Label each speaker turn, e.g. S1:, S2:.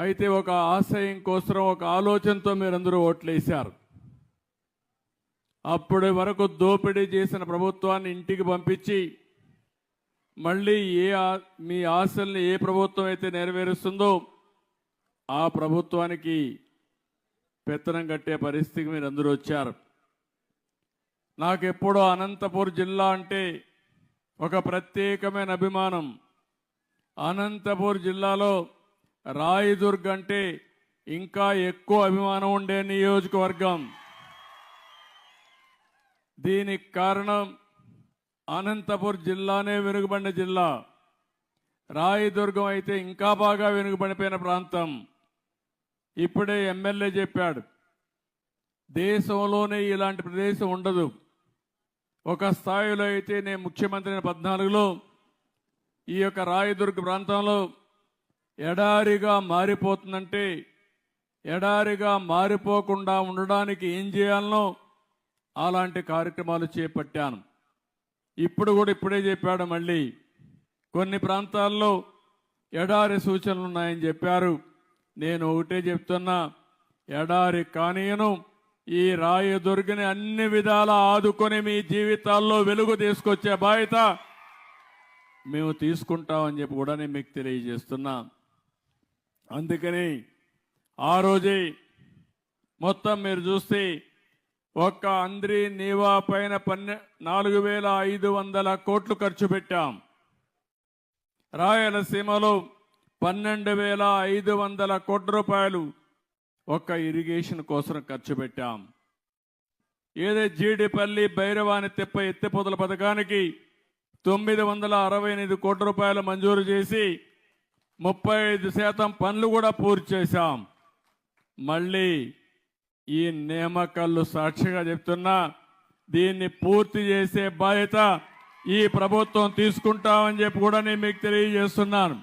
S1: అయితే ఒక ఆశయం కోసం ఒక ఆలోచనతో మీరందరూ ఓట్లేశారు. అప్పటి వరకు దోపిడీ చేసిన ప్రభుత్వాన్ని ఇంటికి పంపించి మళ్ళీ మీ ఆశల్ని ఏ ప్రభుత్వం అయితే నెరవేరుస్తుందో ఆ ప్రభుత్వానికి పెత్తనం కట్టే పరిస్థితికి మీరు అందరూ వచ్చారు. నాకెప్పుడో అనంతపూర్ జిల్లా అంటే ఒక ప్రత్యేకమైన అభిమానం. అనంతపూర్ జిల్లాలో రాయదుర్గ్ అంటే ఇంకా ఎక్కువ అభిమానం ఉండే నియోజకవర్గం. దీనికి కారణం అనంతపూర్ జిల్లానే వెనుకబడిన జిల్లా, రాయదుర్గం అయితే ఇంకా బాగా వెనుకబడిపోయిన ప్రాంతం. ఇప్పుడే ఎమ్మెల్యే చెప్పాడు, దేశంలోనే ఇలాంటి ప్రదేశం ఉండదు. ఒక స్థాయిలో అయితే నేను ముఖ్యమంత్రి 14లో ఈ యొక్క రాయదుర్గ ప్రాంతంలో ఎడారిగా మారిపోతుందంటే ఎడారిగా మారిపోకుండా ఉండడానికి ఏం చేయాలనో అలాంటి కార్యక్రమాలు చేపట్టాను. ఇప్పుడు కూడా ఇప్పుడే చెప్పాడు, మళ్ళీ కొన్ని ప్రాంతాల్లో ఎడారి సూచనలు ఉన్నాయని చెప్పారు. నేను ఒకటే చెప్తున్నా, ఎడారి కానీయను, ఈ రాయదుర్గని అన్ని విధాలా ఆదుకొని మీ జీవితాల్లో వెలుగు తీసుకొచ్చే బాధ్యత మేము తీసుకుంటామని చెప్పి కూడా నేను మీకు తెలియజేస్తున్నా. అందుకని ఆ రోజే మొత్తం మీరు చూస్తే ఒక్క అంద్రి నీవా పైన 4,500 కోట్లు ఖర్చు పెట్టాం. రాయలసీమలో 12,500 కోట్ల రూపాయలు ఒక్క ఇరిగేషన్ కోసం ఖర్చు పెట్టాం. ఏదో జీడిపల్లి భైరవాని తిప్ప ఎత్తిపోతల పథకానికి 968 కోట్ల రూపాయలు మంజూరు చేసి 35% పనులు కూడా పూర్తి చేశాం. మళ్ళీ ఈ నియామకాలు సాక్షిగా చెప్తున్నా, దీన్ని పూర్తి చేసే బాధ్యత ఈ ప్రభుత్వం తీసుకుంటామని చెప్పి కూడా నేను మీకు తెలియజేస్తున్నాను.